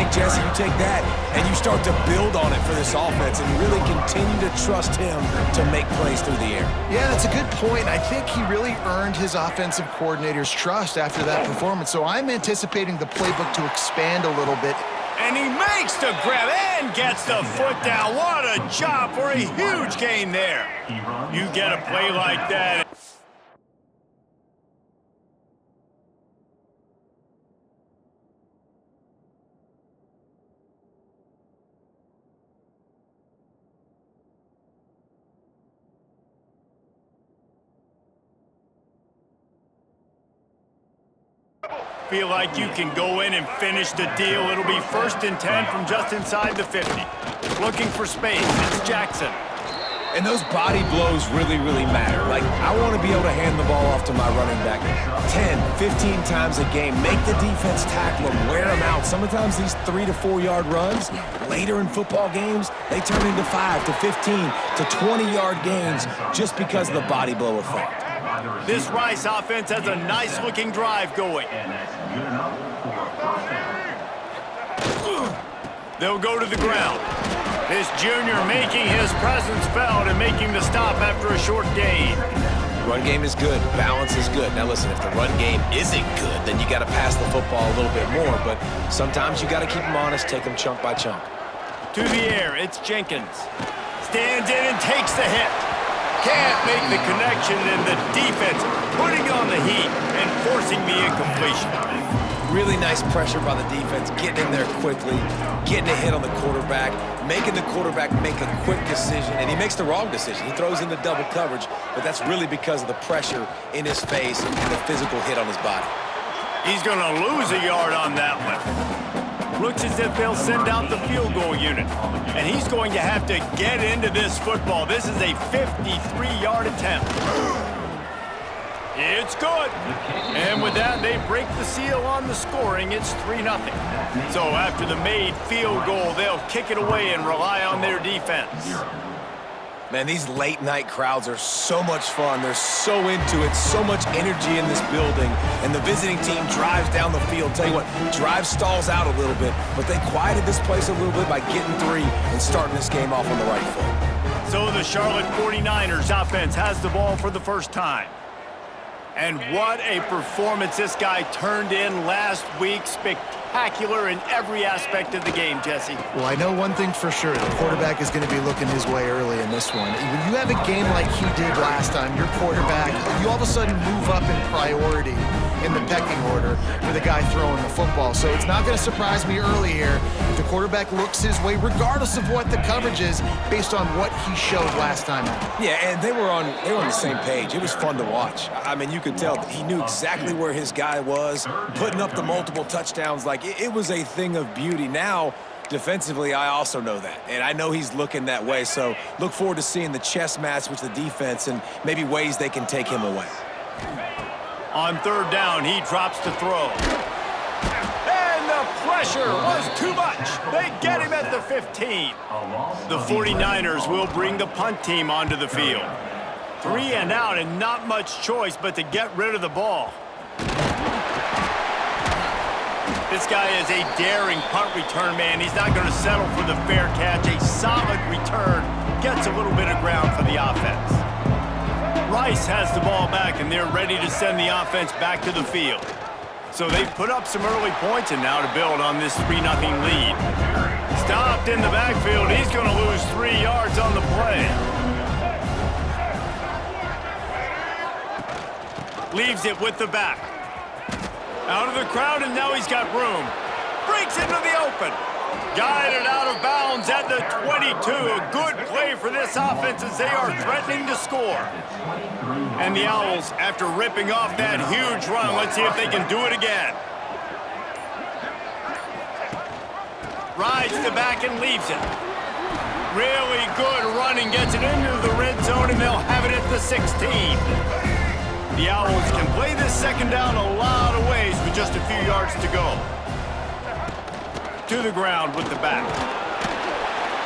think, Jesse, you take that and you start to build on it for this offense and really continue to trust him to make plays through the air. Yeah, that's a good point. I think he really earned his offensive coordinator's trust after that performance. So I'm anticipating the playbook to expand a little bit. And he makes the grab and gets the foot down. What a job for a huge gain there. You get a play like that. Feel like you can go in and finish the deal. It'll be 1st and 10 from just inside the 50. Looking for space. It's Jackson. And those body blows really, really matter. Like, I want to be able to hand the ball off to my running back 10, 15 times a game. Make the defense tackle them, wear them out. Sometimes these 3 to 4 yard runs, later in football games, they turn into 5 to 15 to 20 yard gains just because of the body blow effect. This Rice offense has a nice-looking drive going. They'll go to the ground. This junior making his presence felt and making the stop after a short gain. Run game is good. Balance is good. Now listen, if the run game isn't good, then you got to pass the football a little bit more. But sometimes you got to keep them honest, take them chunk by chunk. To the air, it's Jenkins. Stands in and takes the hit. Can't make the connection, and the defense putting on the heat and forcing the incompletion. Really nice pressure by the defense, getting in there quickly, getting a hit on the quarterback, making the quarterback make a quick decision, and he makes the wrong decision. He throws into double coverage, but that's really because of the pressure in his face and the physical hit on his body. He's going to lose a yard on that one. Looks as if they'll send out the field goal unit. And he's going to have to get into this football. This is a 53-yard attempt. It's good. And with that, they break the seal on the scoring. It's 3-0. So after the made field goal, they'll kick it away and rely on their defense. Man, these late-night crowds are so much fun. They're so into it, so much energy in this building. And the visiting team drives down the field. Tell you what, drive stalls out a little bit, but they quieted this place a little bit by getting 3 and starting this game off on the right foot. So the Charlotte 49ers offense has the ball for the first time. And what a performance this guy turned in last week. Spectacular in every aspect of the game, Jesse. Well, I know one thing for sure. The quarterback is going to be looking his way early in this one. When you have a game like he did last time, your quarterback, you all of a sudden move up in priority in the pecking order for the guy throwing the football. So it's not going to surprise me early here if the quarterback looks his way, regardless of what the coverage is, based on what he showed last time out. Yeah, and they were on the same page. It was fun to watch. I mean, you could tell that he knew exactly where his guy was, putting up the multiple touchdowns. Like, it was a thing of beauty. Now, defensively, I also know that, and I know he's looking that way. So look forward to seeing the chess match with the defense and maybe ways they can take him away. On 3rd down, he drops to throw. And the pressure was too much. They get him at the 15. The 49ers will bring the punt team onto the field. 3 and out and not much choice but to get rid of the ball. This guy is a daring punt return man. He's not going to settle for the fair catch. A solid return gets a little bit of ground for the offense. Rice has the ball back, and they're ready to send the offense back to the field. So they've put up some early points, and now to build on this 3-0 lead. Stopped in the backfield. He's going to lose 3 yards on the play. Leaves it with the back. Out of the crowd, and now he's got room. Breaks into the open. Guided out of bounds at the 22. A good play for this offense as they are threatening to score. And the Owls, after ripping off that huge run, let's see if they can do it again. Rides the back and leaves it. Really good running, gets it into the red zone, and they'll have it at the 16. The Owls can play this 2nd down a lot of ways with just a few yards to go. To the ground with the back.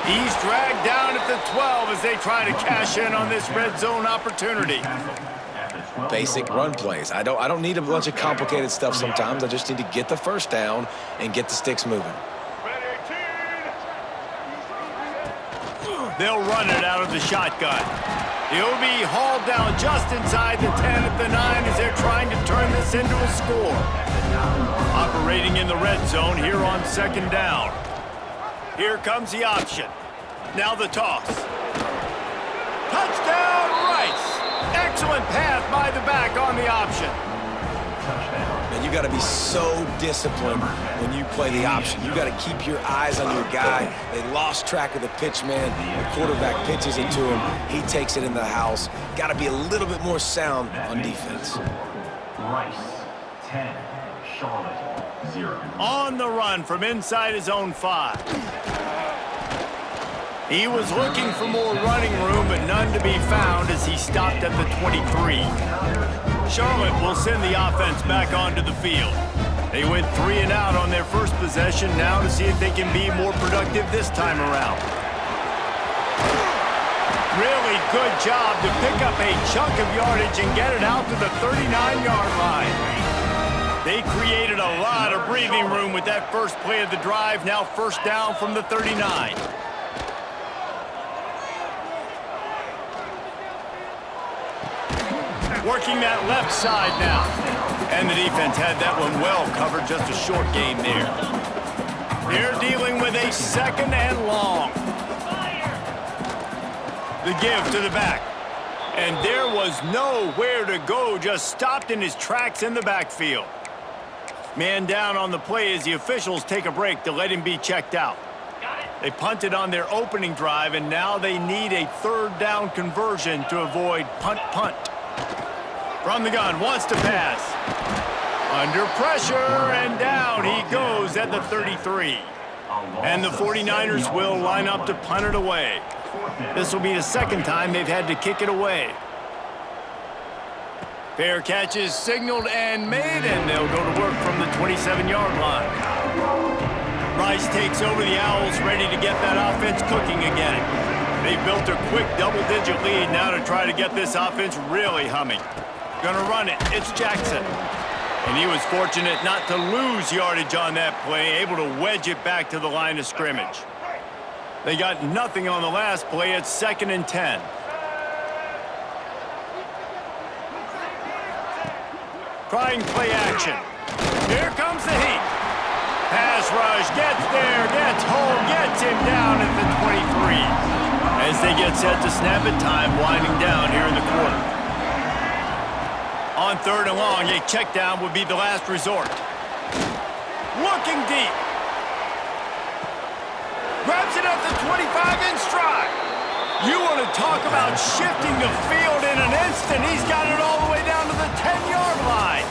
He's dragged down at the 12 as they try to cash in on this red zone opportunity. Basic run plays. I don't need a bunch of complicated stuff sometimes. I just need to get the 1st down and get the sticks moving. They'll run it out of the shotgun. He'll be hauled down just inside the 10 at the 9 as they're trying to turn this into a score. Operating in the red zone here on 2nd down. Here comes the option. Now the toss. Touchdown, Rice! Excellent pass by the back on the option. Man, you got to be so disciplined when you play the option. You got to keep your eyes on your guy. They lost track of the pitch, man. The quarterback pitches it to him. He takes it in the house. Got to be a little bit more sound on defense. Rice, 10. Charlotte, 0. On the run from inside his own 5. He was looking for more running room, but none to be found as he stopped at the 23. Charlotte will send the offense back onto the field. They went 3 and out on their first possession, now to see if they can be more productive this time around. Really good job to pick up a chunk of yardage and get it out to the 39-yard line. They created a lot of breathing room with that first play of the drive, now 1st down from the 39. Working that left side now. And the defense had that one well covered, just a short game there. They're dealing with a 2nd and long. The give to the back. And there was nowhere to go, just stopped in his tracks in the backfield. Man down on the play as the officials take a break to let him be checked out. They punted on their opening drive, and now they need a 3rd down conversion to avoid punt. From the gun, wants to pass. Under pressure, and down he goes at the 33. And the 49ers will line up to punt it away. This will be the 2nd time they've had to kick it away. Fair catch is signaled and made, and they'll go to work from the 27-yard line. Rice takes over the Owls, ready to get that offense cooking again. They've built a quick double-digit lead now to try to get this offense really humming. Gonna run it. It's Jackson. And he was fortunate not to lose yardage on that play, able to wedge it back to the line of scrimmage. They got nothing on the last play. It's 2nd and 10. Trying play action. Here comes the heat. Pass rush, gets there, gets home, gets him down at the 23. As they get set to snap it, time winding down here in the quarter. On 3rd and long, a check down would be the last resort. Looking deep. Grabs it at the 25 in stride. You want to talk about shifting the field in an instant. He's got it all the way down to the 10-yard line.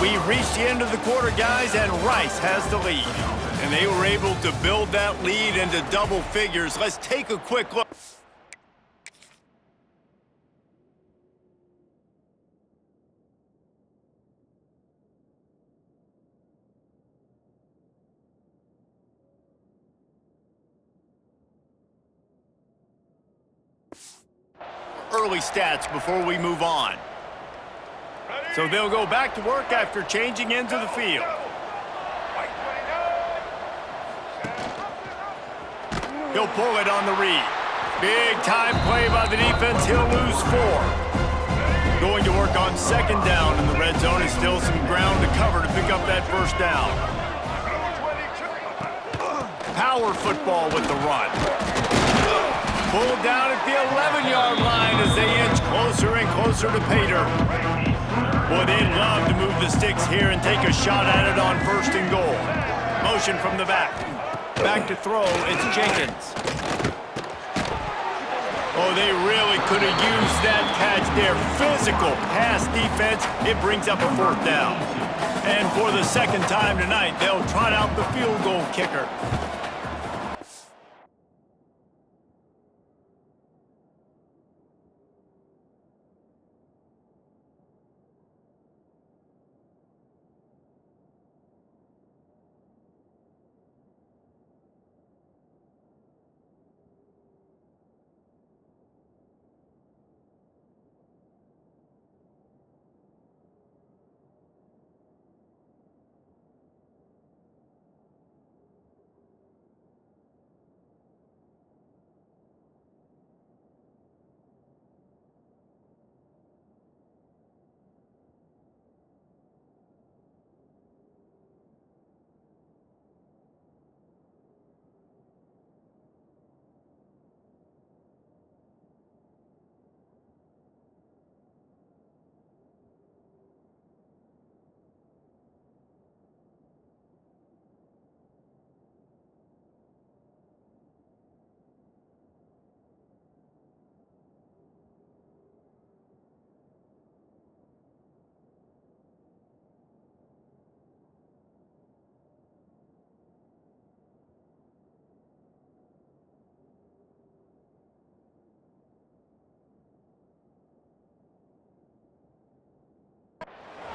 We've reached the end of the quarter, guys, and Rice has the lead. And they were able to build that lead into double figures. Let's take a quick look. Early stats before we move on. So they'll go back to work after changing into the field. He'll pull it on the read. Big time play by the defense. He'll lose 4. Going to work on 2nd down in the red zone is still some ground to cover to pick up that 1st down. Power football with the run. Pulled down at the 11-yard line as they inch closer and closer to pay dirt. Boy, they'd love to move the sticks here and take a shot at it on 1st and goal. Motion from the back. Back to throw, it's Jenkins. Oh, they really could have used that catch there. Physical pass defense. It brings up a 4th down. And for the 2nd time tonight, they'll trot out the field goal kicker.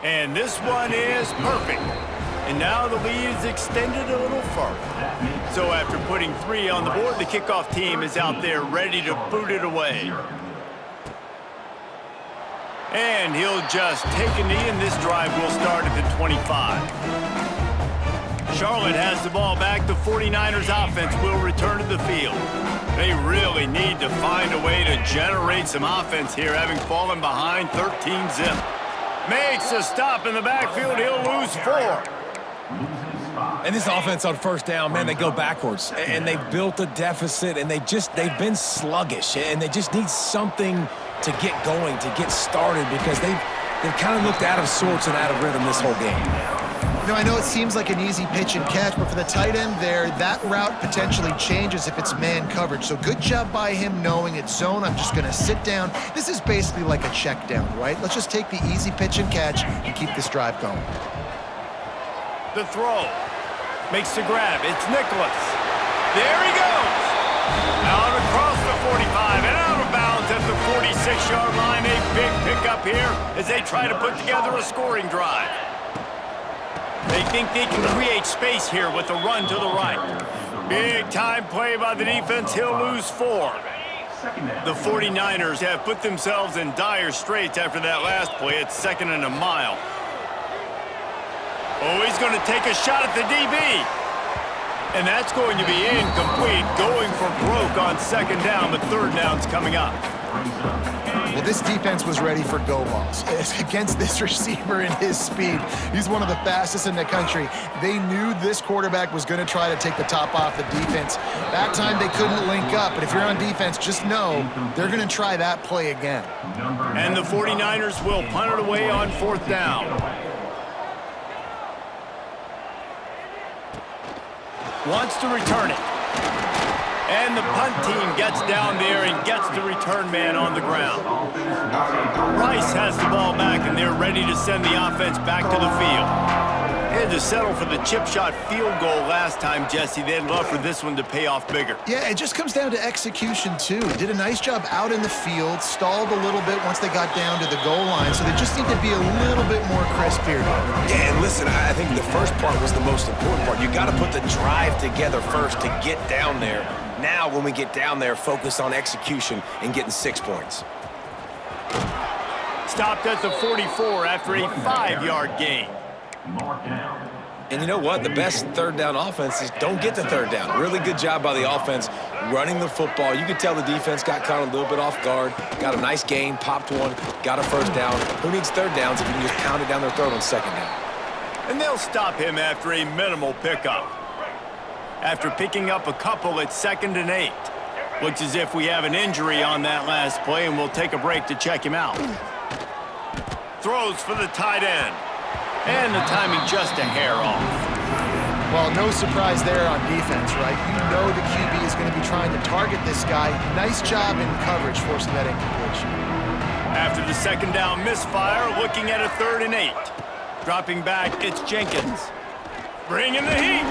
And this one is perfect. And now the lead is extended a little further. So after putting 3 on the board, the kickoff team is out there ready to boot it away. And he'll just take a knee, and this drive will start at the 25. Charlotte has the ball back. The 49ers offense will return to the field. They really need to find a way to generate some offense here, having fallen behind 13-zip. Makes a stop in the backfield. He'll lose 4. And this offense on first down, man, they go backwards. And they've built a deficit, and they've been sluggish. And they just need something to get going, to get started, because they've kind of looked out of sorts and out of rhythm this whole game. You know, I know it seems like an easy pitch and catch, but for the tight end there, that route potentially changes if it's man coverage. So good job by him knowing it's zone. I'm just going to sit down. This is basically like a check down, right? Let's just take the easy pitch and catch and keep this drive going. The throw. Makes the grab. It's Nicholas. There he goes. Out across the 45 and out of bounds at the 46-yard line. A big pickup here as they try to put together a scoring drive. They think they can create space here with a run to the right. Big time play by the defense. He'll lose 4. The 49ers have put themselves in dire straits after that last play. It's 2nd and a mile. Oh, he's going to take a shot at the DB. And that's going to be incomplete. Going for broke on 2nd down, but 3rd down's coming up. Well, this defense was ready for go balls. Against this receiver and his speed, he's one of the fastest in the country. They knew this quarterback was going to try to take the top off the defense. That time they couldn't link up, but if you're on defense, just know they're going to try that play again. And the 49ers will punt it away on 4th down. Wants to return it. And the punt team gets down there and gets the return man on the ground. Rice has the ball back, and they're ready to send the offense back to the field. They had to settle for the chip shot field goal last time, Jesse. They'd love for this one to pay off bigger. Yeah, it just comes down to execution, too. Did a nice job out in the field, stalled a little bit once they got down to the goal line, so they just need to be a little bit more crisp here. Yeah, and listen, I think the first part was the most important part. You got to put the drive together first to get down there. Now, when we get down there, focus on execution and getting 6 points. Stopped at the 44 after a 5-yard gain. And you know what? The best 3rd down offense is don't get the 3rd down. Really good job by the offense running the football. You could tell the defense got caught a little bit off guard, got a nice gain, popped one, got a 1st down. Who needs 3rd downs if you can just pound it down their throat on 2nd down? And they'll stop him after a minimal pickup. After picking up a couple at 2nd and 8. Looks as if we have an injury on that last play, and we'll take a break to check him out. Throws for the tight end. And the timing just a hair off. Well, no surprise there on defense, right? You know the QB is going to be trying to target this guy. Nice job in coverage, forcing that incompletion. After the 2nd down misfire, looking at a 3rd and 8. Dropping back, it's Jenkins. Bringing the heat.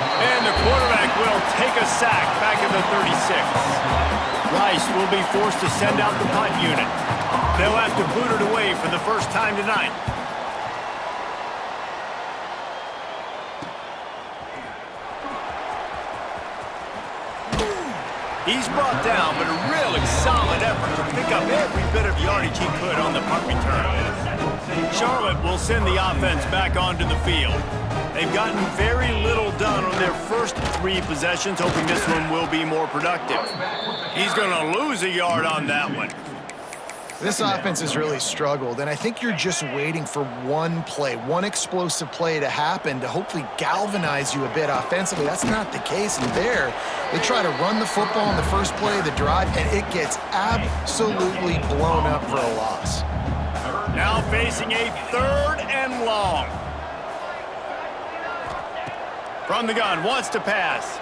And the quarterback will take a sack back at the 36. Rice will be forced to send out the punt unit. They'll have to boot it away for the first time tonight. He's brought down, but a really solid effort to pick up every bit of yardage he could on the punt return. Charlotte will send the offense back onto the field. They've gotten very little done on their first 3 possessions, hoping this one will be more productive. He's going to lose a yard on that one. This offense has really struggled, and I think you're just waiting for one play, one explosive play to happen to hopefully galvanize you a bit offensively. That's not the case, and there, they try to run the football in the first play of the drive, and it gets absolutely blown up for a loss. Now facing a 3rd and long. From the gun, wants to pass.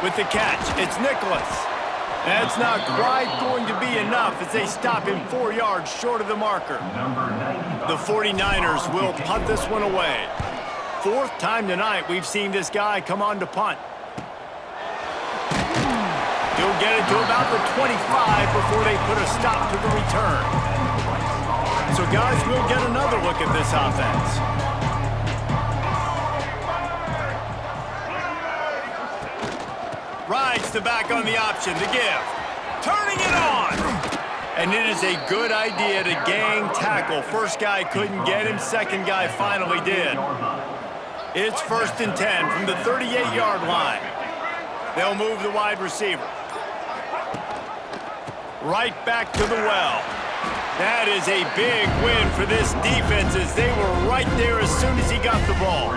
With the catch, it's Nicholas. That's not quite going to be enough as they stop him 4 yards short of the marker. The 49ers will punt this one away. 4th time tonight we've seen this guy come on to punt. He'll get it to about the 25 before they put a stop to the return. So guys, we'll get another look at this offense. Rides the back on the option to give. Turning it on. And it is a good idea to gang tackle. First guy couldn't get him. Second guy finally did. It's 1st and 10 from the 38-yard line. They'll move the wide receiver. Right back to the well. That is a big win for this defense as they were right there as soon as he got the ball.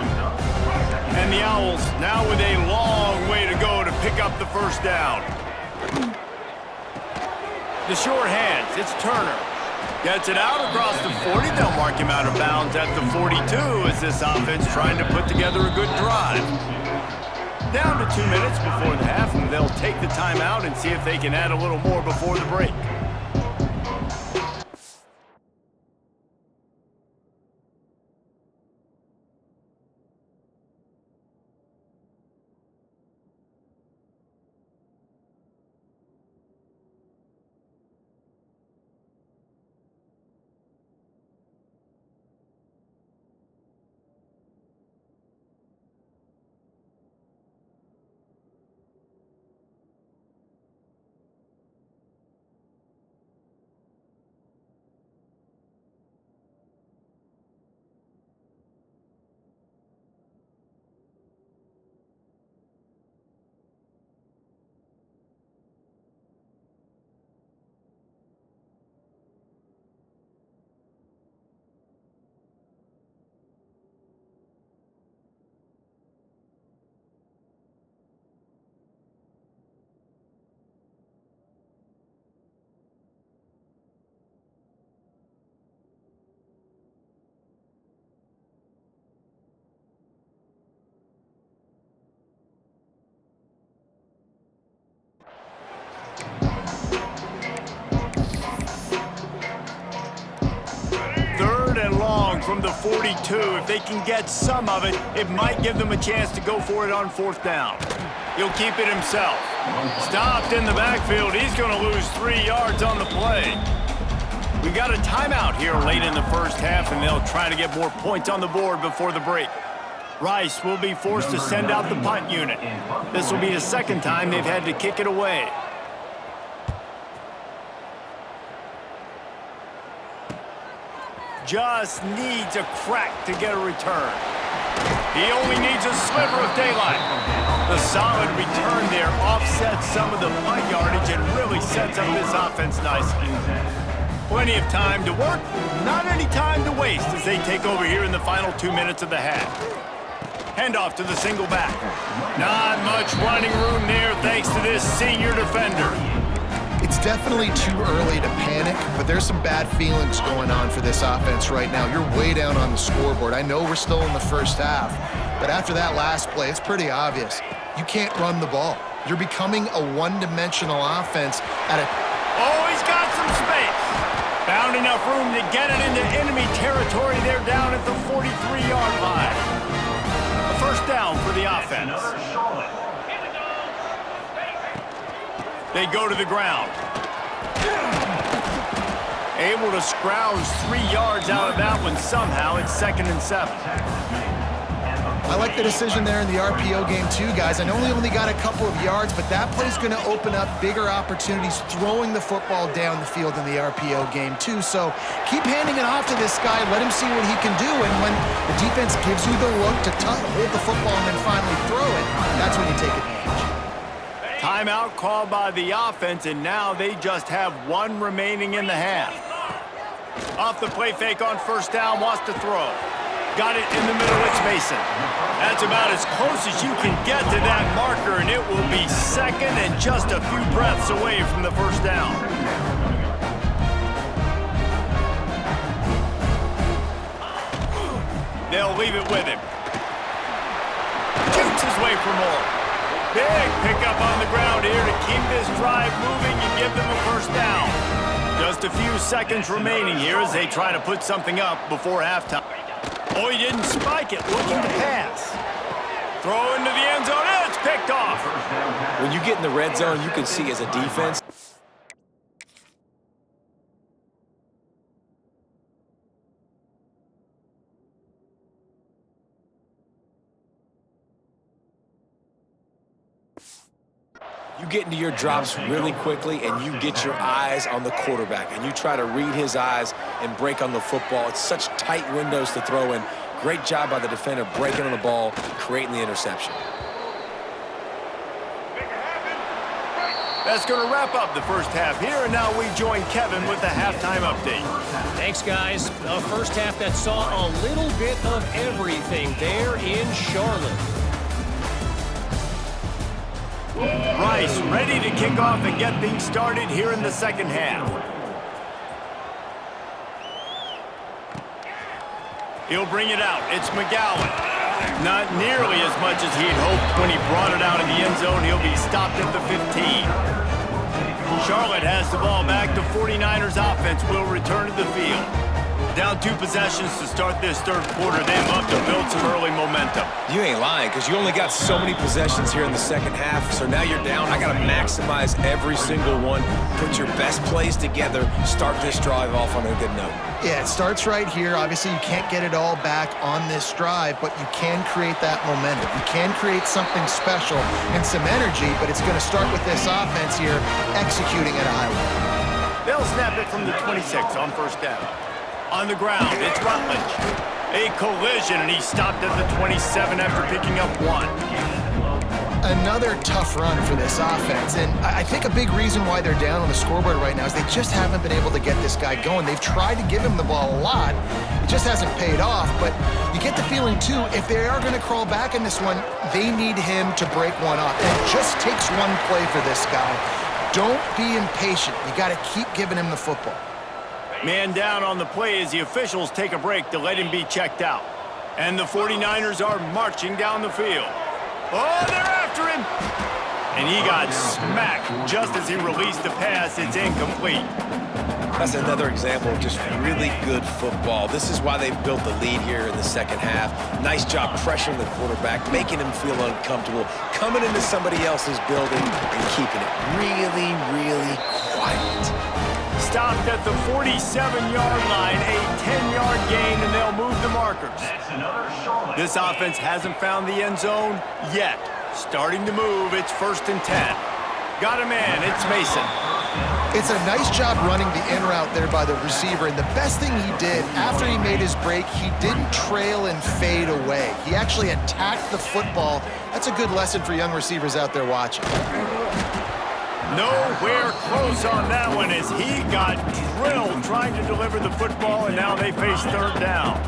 And the Owls now with a long way to go to pick up the first down. The short hands, it's Turner. Gets it out across the 40. They'll mark him out of bounds at the 42 as this offense trying to put together a good drive. Down to 2 minutes before the half, and they'll take the timeout and see if they can add a little more before the break. From the 42, if they can get some of it, it might give them a chance to go for it on 4th down. He'll keep it himself. Stopped in the backfield. He's going to lose 3 yards on the play. We got a timeout here late in the first half, and they'll try to get more points on the board before the break. Rice will be forced to send out the punt unit. This will be the second time they've had to kick it away. Just needs a crack to get a return. He only needs a sliver of daylight. The solid return there offsets some of the punt yardage and really sets up this offense nicely. Plenty of time to work, not any time to waste as they take over here in the final 2 minutes of the half. Handoff to the single back. Not much running room there thanks to this senior defender. It's definitely too early to panic, but there's some bad feelings going on for this offense right now. You're way down on the scoreboard. I know we're still in the first half, but after that last play, it's pretty obvious. You can't run the ball. You're becoming a one-dimensional offense at a... Oh, he's got some space. Found enough room to get it into enemy territory. They're down at the 43-yard line. A first down for the offense. They go to the ground. Able to scrounge 3 yards out of that one somehow. It's 2nd and 7. I like the decision there in the RPO game too, guys. I know he only got a couple of yards, but that play's going to open up bigger opportunities throwing the football down the field in the RPO game too. So keep handing it off to this guy. Let him see what he can do. And when the defense gives you the look to hold the football and then finally throw it, that's when you take advantage. Timeout called by the offense, and now they just have 1 remaining in the half. Off the play fake on first down, wants to throw. Got it in the middle, it's Mason. That's about as close as you can get to that marker, and it will be 2nd and just a few breaths away from the first down. They'll leave it with him. Shoots his way for more. Big pickup on the ground here to keep this drive moving and give them a first down. Just a few seconds remaining here as they try to put something up before halftime. Oh, he didn't spike it, looking to pass. Throw into the end zone, and it's picked off. When you get in the red zone, you can see as a defense, You get into your drops really quickly, and you get your eyes on the quarterback, and you try to read his eyes and break on the football. It's such tight windows to throw in. Great job by the defender breaking on the ball, creating the interception. That's going to wrap up the first half here, and now we join Kevin with the halftime update. Thanks, guys. A first half that saw a little bit of everything there in Charlotte. Rice ready to kick off and get things started here in the second half. He'll bring it out. It's McGowan. Not nearly as much as he had hoped when he brought it out in the end zone. He'll be stopped at the 15. Charlotte has the ball back. The 49ers offense will return to the field. Down 2 possessions to start this third quarter. They'd love to build some early momentum. You ain't lying, because you only got so many possessions here in the second half, so now you're down. I got to maximize every single one, put your best plays together, start this drive off on a good note. Yeah, it starts right here. Obviously, you can't get it all back on this drive, but you can create that momentum. You can create something special and some energy, but it's going to start with this offense here executing at a high level. They'll snap it from the 26 on first down. On the ground, it's Rutledge. A collision, and he stopped at the 27 after picking up 1. Another tough run for this offense, and I think a big reason why they're down on the scoreboard right now is they just haven't been able to get this guy going. They've tried to give him the ball a lot. It just hasn't paid off, but you get the feeling, too, if they are going to crawl back in this one, they need him to break one off. And it just takes one play for this guy. Don't be impatient. You got to keep giving him the football. Man down on the play as the officials take a break to let him be checked out. And the 49ers are marching down the field. Oh, they're after him! And he got smacked just as he released the pass. It's incomplete. That's another example of just really good football. This is why they've built the lead here in the second half. Nice job pressuring the quarterback, making him feel uncomfortable, coming into somebody else's building and keeping it really, really quiet. Stopped at the 47-yard line, a 10-yard gain, and they'll move the markers. This offense hasn't found the end zone yet. Starting to move, it's 1st and 10. Got a man, it's Mason. It's a nice job running the in route there by the receiver, and the best thing he did after he made his break, he didn't trail and fade away. He actually attacked the football. That's a good lesson for young receivers out there watching. Nowhere close on that one as he got drilled trying to deliver the football, and now they face third down.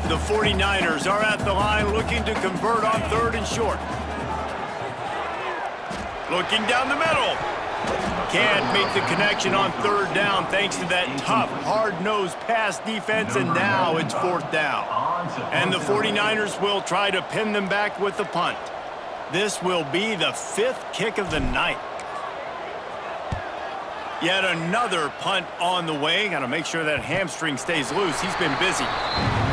The 49ers are at the line looking to convert on 3rd and short. Looking down the middle. Can't make the connection on 3rd down thanks to that tough, hard-nosed pass defense, and now it's 4th down. And the 49ers will try to pin them back with the punt. This will be the 5th kick of the night. Yet another punt on the way. Got to make sure that hamstring stays loose. He's been busy.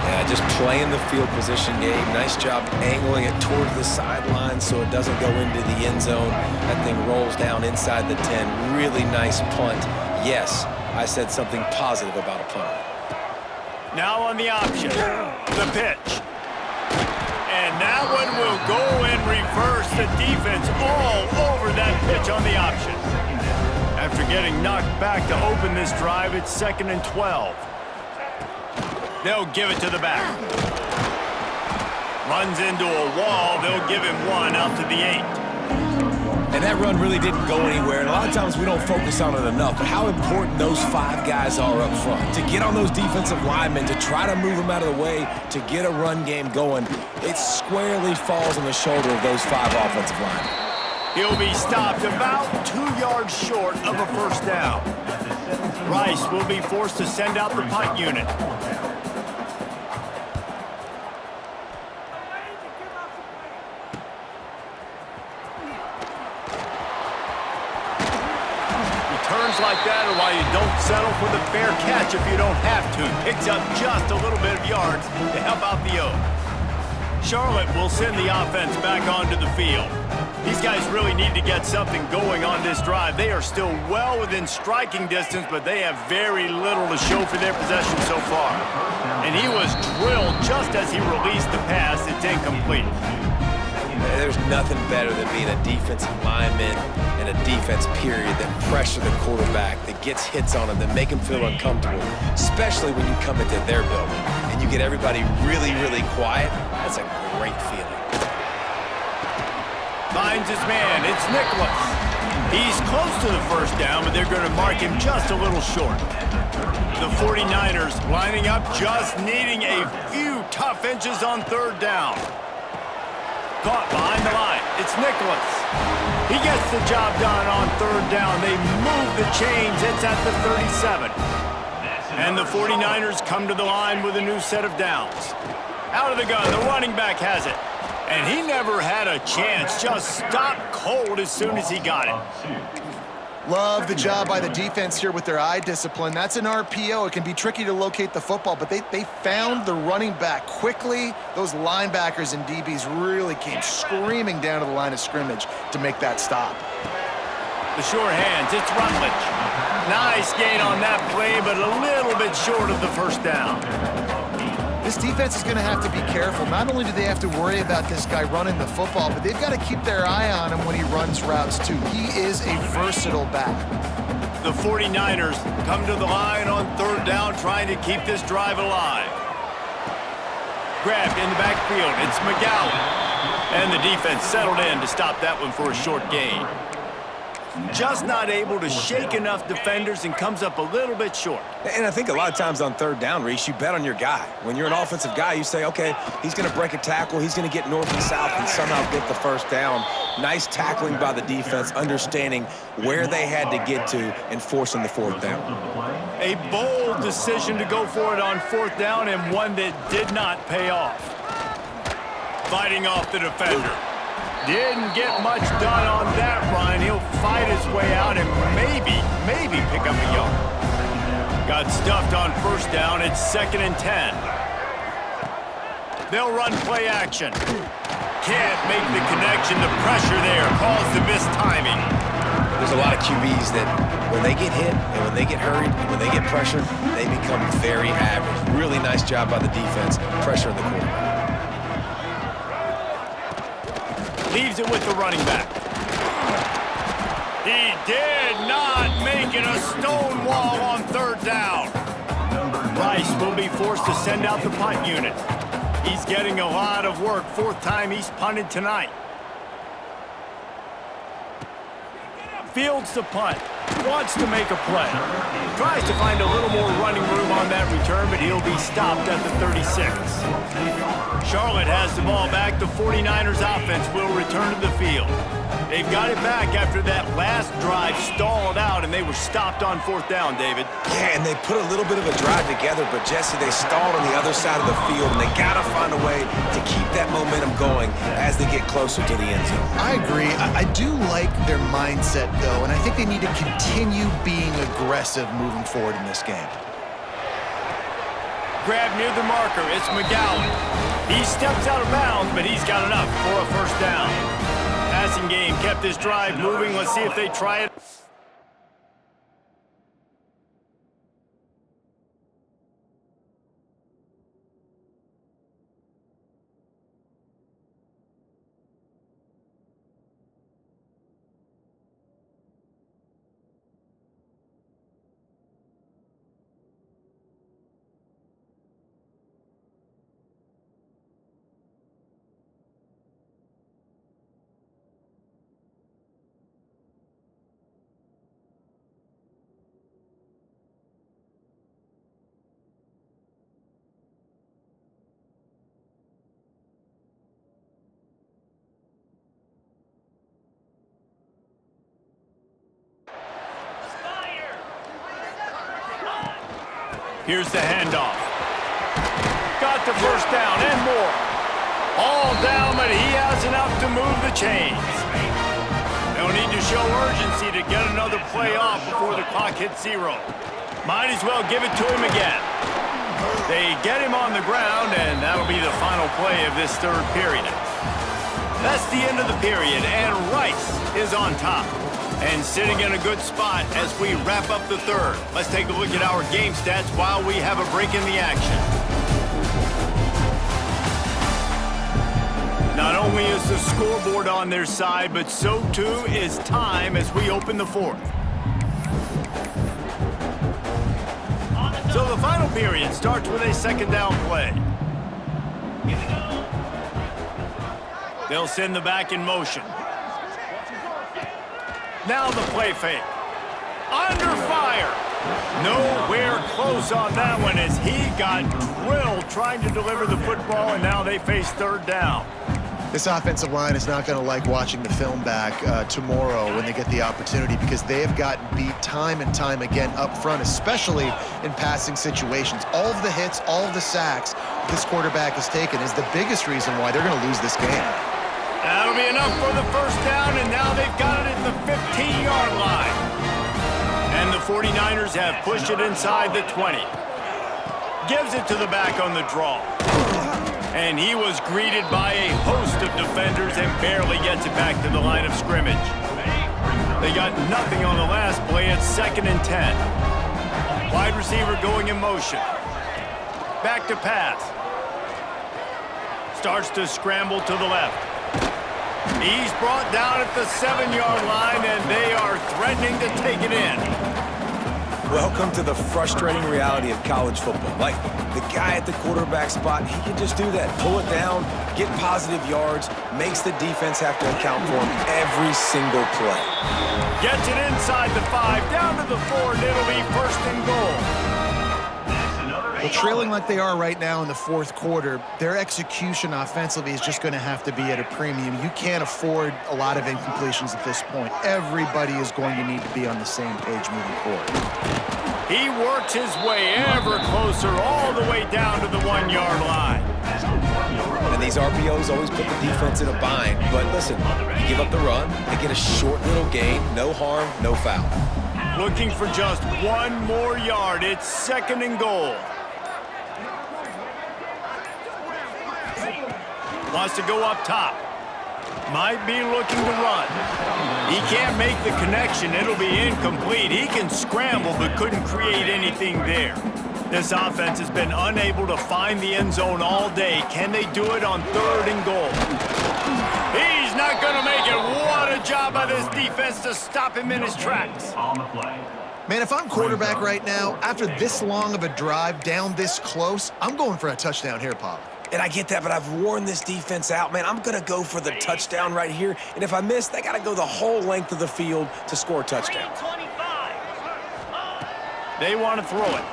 Yeah, just playing the field position game. Nice job angling it toward the sideline so it doesn't go into the end zone. That thing rolls down inside the 10. Really nice punt. Yes, I said something positive about a punt. Now on the option. The pitch. And that one will go in reverse. The defense all over that pitch on the option. After getting knocked back to open this drive, it's 2nd and 12. They'll give it to the back. Runs into a wall. They'll give him 1 out to the 8. And that run really didn't go anywhere. And a lot of times we don't focus on it enough, but how important those 5 guys are up front. To get on those defensive linemen, to try to move them out of the way, to get a run game going, it squarely falls on the shoulder of those 5 offensive linemen. He'll be stopped about 2 yards short of a 1st down. Rice will be forced to send out the punt unit. Returns like that are why you don't settle for the fair catch if you don't have to. Picks up just a little bit of yards to help out the O. Charlotte will send the offense back onto the field. These guys really need to get something going on this drive. They are still well within striking distance, but they have very little to show for their possession so far. And he was drilled just as he released the pass. It's incomplete. there's nothing better than being a defensive lineman and a defense period that pressure the quarterback, that gets hits on him, that make him feel uncomfortable, especially when you come into their building and you get everybody really, really quiet. That's a great feeling. Finds his man. It's Nicholas. He's close to the first down, but they're going to mark him just a little short. The 49ers lining up, just needing a few tough inches on third down. Caught behind the line. It's Nicholas. He gets the job done on third down. They move the chains. It's at the 37. And the 49ers come to the line with a new set of downs. Out of the gun, the running back has it. And he never had a chance. Just stopped cold as soon as he got it. Love the job by the defense here with their eye discipline. That's an RPO. It can be tricky to locate the football, but they found the running back quickly. Those linebackers and DBs really came screaming down to the line of scrimmage to make that stop. The short hands, it's Rutledge. Nice gain on that play, but a little bit short of the first down. This defense is going to have to be careful. Not only do they have to worry about this guy running the football, but they've got to keep their eye on him when he runs routes too. He is a versatile back. The 49ers come to the line on third down, trying to keep this drive alive. Grabbed in the backfield. It's McGowan. And the defense settled in to stop that one for a short gain. Just not able to shake enough defenders and comes up a little bit short. And I think a lot of times on third down, Reese, you bet on your guy. When you're an offensive guy, you say, okay, he's going to break a tackle, he's going to get north and south and somehow get the first down. Nice tackling by the defense, understanding where they had to get to and forcing the fourth down. A bold decision to go for it on fourth down, and one that did not pay off. Fighting off the defender. Didn't get much done on that run. He'll fight his way out and maybe pick up a yard. Got stuffed on first down. It's 2nd and 10. They'll run play action. Can't make the connection. The pressure there caused the missed timing. There's a lot of QBs that when they get hit and when they get hurried and when they get pressured, they become very average. Really nice job by the defense, pressuring the quarterback. Leaves it with the running back. He did not make it a stone wall on third down. Rice will be forced to send out the punt unit. He's getting a lot of work. 4th time he's punted tonight. Fields the punt. Wants to make a play. Tries to find a little more running room on that return, but he'll be stopped at the 36. Charlotte has the ball back. The 49ers offense will return to the field. They've got it back after that last drive stalled out, and they were stopped on 4th down, David. Yeah, and they put a little bit of a drive together, but Jesse, they stalled on the other side of the field, and they got to find a way to keep that momentum going as they get closer to the end zone. I agree. I do like their mindset, though, and I think they need to continue being aggressive moving forward in this game. Grab near the marker. It's McGowan. He steps out of bounds, but he's got enough for a first down. Passing game kept this drive moving. Let's see if they try it. Here's the handoff. Got the first down and more. All down, but he has enough to move the chains. They'll need to show urgency to get another play off before the clock hits 0. Might as well give it to him again. They get him on the ground, and that'll be the final play of this 3rd period. That's the end of the period, and Rice is on top. And sitting in a good spot as we wrap up the 3rd. Let's take a look at our game stats while we have a break in the action. Not only only is the scoreboard on their side, but so too is time as we open the fourth. So the final period starts with a second down play. They'll send the back in motion. Now the play fake. Under fire. Nowhere close on that one as he got drilled trying to deliver the football, and now they face third down. This offensive line is not going to like watching the film back tomorrow when they get the opportunity, because they have gotten beat time and time again up front, especially in passing situations. All of the hits, all of the sacks this quarterback has taken is the biggest reason why they're going to lose this game. That'll be enough for the first down, and now they've got it at the 15-yard line. And the 49ers have pushed it inside the 20. Gives it to the back on the draw. And he was greeted by a host of defenders and barely gets it back to the line of scrimmage. They got nothing on the last play. It's 2nd and 10. Wide receiver going in motion. Back to pass. Starts to scramble to the left. He's brought down at the 7-yard line, and they are threatening to take it in. Welcome to the frustrating reality of college football. Like, the guy at the quarterback spot, he can just do that. Pull it down, get positive yards, makes the defense have to account for him every single play. Gets it inside the 5, down to the 4, and it'll be 1st and goal. Well, trailing like they are right now in the fourth quarter, their execution offensively is just going to have to be at a premium. You can't afford a lot of incompletions at this point. Everybody is going to need to be on the same page moving forward. He works his way ever closer all the way down to the 1-yard line. And these RPOs always put the defense in a bind. But listen, you give up the run, they get a short little gain, no harm, no foul. Looking for just 1 more yard. It's 2nd and goal. Wants to go up top. Might be looking to run. He can't make the connection. It'll be incomplete. He can scramble but couldn't create anything there. This offense has been unable to find the end zone all day. Can they do it on 3rd and goal? He's not going to make it. What a job by this defense to stop him in his tracks. On the play. Man, if I'm quarterback right now, after this long of a drive down this close, I'm going for a touchdown here, Pop. And I get that, but I've worn this defense out, man. I'm going to go for the touchdown right here. And if I miss, they got to go the whole length of the field to score a touchdown. They want to throw it.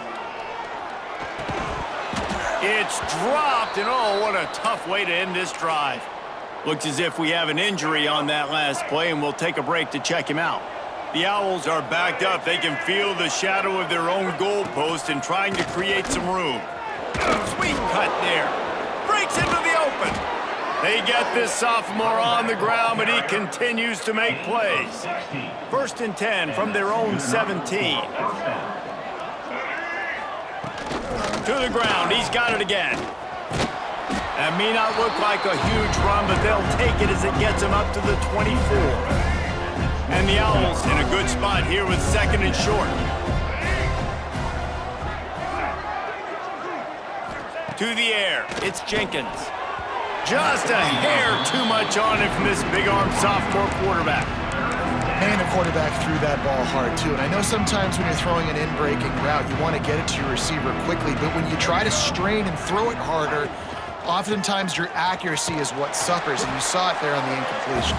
It's dropped, and oh, what a tough way to end this drive. Looks as if we have an injury on that last play, and we'll take a break to check him out. The Owls are backed up. They can feel the shadow of their own goalpost and trying to create some room. Sweet cut there. Breaks into the open. They get this sophomore on the ground, but he continues to make plays. 1st and 10 from their own 17. To the ground. He's got it again. That may not look like a huge run, but they'll take it as it gets him up to the 24. And the Owls in a good spot here with 2nd and short. To the air, it's Jenkins. Just a hair too much on it from this big-armed sophomore quarterback. Man, the quarterback threw that ball hard, too. And I know sometimes when you're throwing an in-breaking route, you want to get it to your receiver quickly. But when you try to strain and throw it harder, oftentimes your accuracy is what suffers. And you saw it there on the incompletion.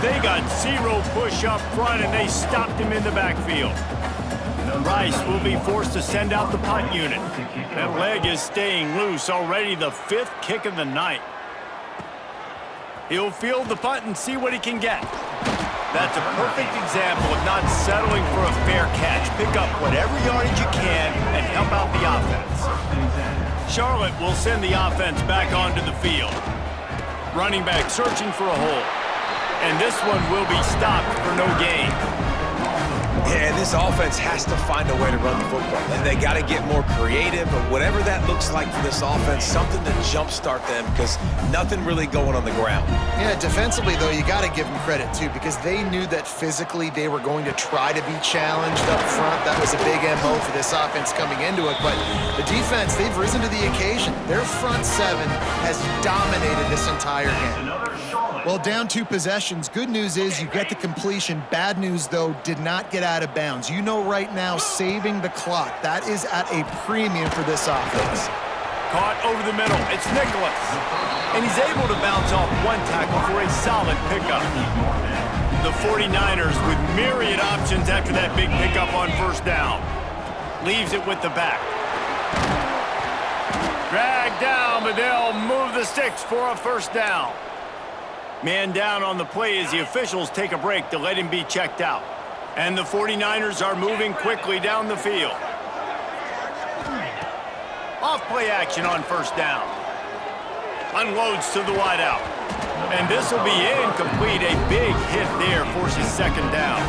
They got 0 push up front, and they stopped him in the backfield. Rice will be forced to send out the punt unit. That leg is staying loose. Already the 5th kick of the night. He'll field the punt and see what he can get. That's a perfect example of not settling for a fair catch. Pick up whatever yardage you can and help out the offense. Charlotte will send the offense back onto the field. Running back searching for a hole. And this one will be stopped for no gain. Yeah, and this offense has to find a way to run the football. And they got to get more creative, or whatever that looks like for this offense, something to jumpstart them, because nothing really going on the ground. Yeah, defensively, though, you got to give them credit, too, because they knew that physically they were going to try to be challenged up front. That was a big MO for this offense coming into it. But the defense, they've risen to the occasion. Their front 7 has dominated this entire game. Well, down 2 possessions. Good news is you get the completion. Bad news, though, did not get out of bounds. You know right now, saving the clock, that is at a premium for this offense. Caught over the middle. It's Nicholas. And he's able to bounce off 1 tackle for a solid pickup. The 49ers with myriad options after that big pickup on first down. Leaves it with the back. Dragged down, but they'll move the sticks for a first down. Man down on the play as the officials take a break to let him be checked out. And the 49ers are moving quickly down the field. Off-play action on first down. Unloads to the wideout. And this will be incomplete. A big hit there forces second down.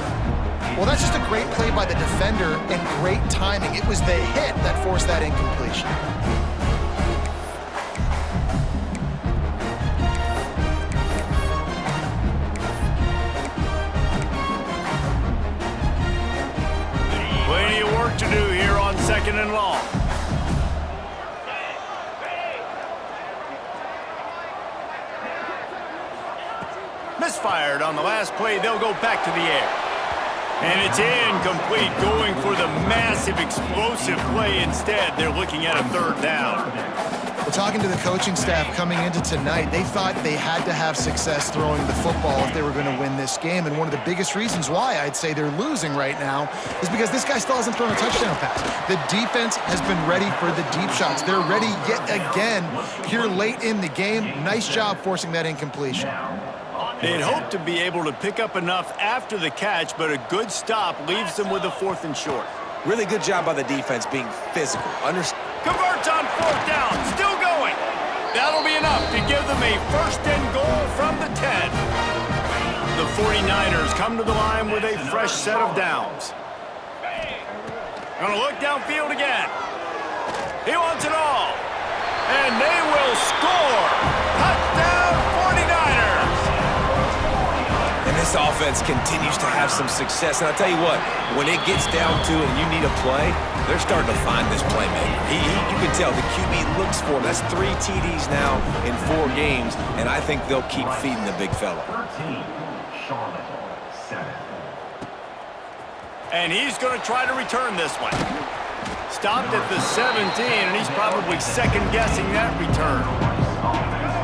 Well, that's just a great play by the defender and great timing. It was the hit that forced that incompletion. Plenty of work to do here on second and long. Misfired on the last play. They'll go back to the air. And it's incomplete, going for the massive, explosive play instead. They're looking at a third down. Well, talking to the coaching staff coming into tonight, they thought they had to have success throwing the football if they were going to win this game. And one of the biggest reasons why I'd say they're losing right now is because this guy still hasn't thrown a touchdown pass. The defense has been ready for the deep shots. They're ready yet again here late in the game. Nice job forcing that incompletion. They'd hoped to be able to pick up enough after the catch, but a good stop leaves them with a 4th and short. Really good job by the defense being physical. Converts on 4th down, still going. That'll be enough to give them a 1st and goal from the 10. The 49ers come to the line with a fresh set of downs. Gonna look downfield again. He wants it all. And they will score. Touchdown 49ers. And this offense continues to have some success. And I'll tell you what, when it gets down to it and you need a play, they're starting to find this playmaker. You can tell the QB looks for him. That's 3 TDs now in 4 games, and I think they'll keep feeding the big fella. 13, Charlotte, 7. And he's going to try to return this one. Stopped at the 17, and he's probably second-guessing that return.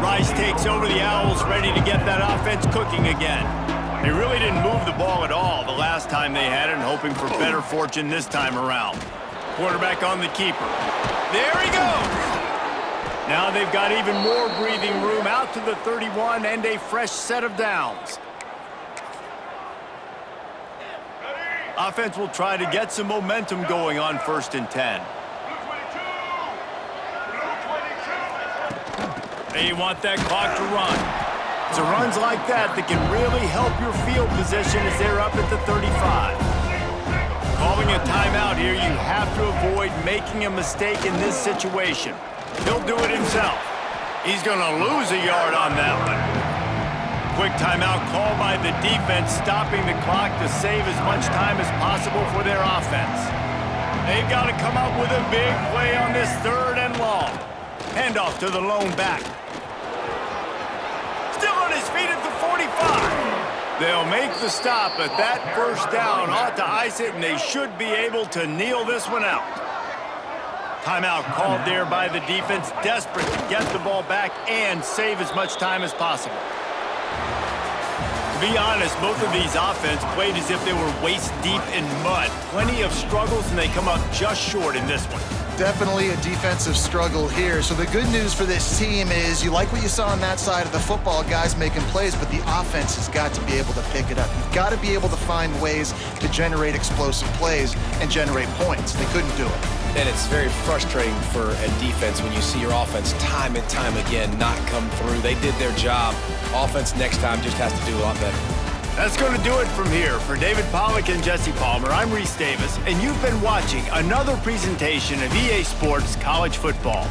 Rice takes over the Owls, ready to get that offense cooking again. They really didn't move the ball at all the last time they had it, and hoping for better fortune this time around. Quarterback on the keeper. There he goes! Now they've got even more breathing room out to the 31 and a fresh set of downs. Offense will try to get some momentum going on 1st and 10. They want that clock to run. It's runs like that can really help your field position as they're up at the 35. Calling a timeout here, you have to avoid making a mistake in this situation. He'll do it himself. He's going to lose a yard on that one. Quick timeout call by the defense, stopping the clock to save as much time as possible for their offense. They've got to come up with a big play on this 3rd and long. Handoff to the lone back. Still on his feet at the 45. They'll make the stop, but that 1st down ought to ice it, and they should be able to kneel this one out. Timeout called there by the defense, desperate to get the ball back and save as much time as possible. To be honest, both of these offenses played as if they were waist-deep in mud. Plenty of struggles, and they come up just short in this one. Definitely a defensive struggle here. So the good news for this team is you like what you saw on that side of the football, guys making plays, but the offense has got to be able to pick it up. You've got to be able to find ways to generate explosive plays and generate points. They couldn't do it. And it's very frustrating for a defense when you see your offense time and time again not come through. They did their job. Offense next time just has to do a lot better. That's going to do it from here. For David Pollack and Jesse Palmer, I'm Reese Davis, and you've been watching another presentation of EA Sports College Football.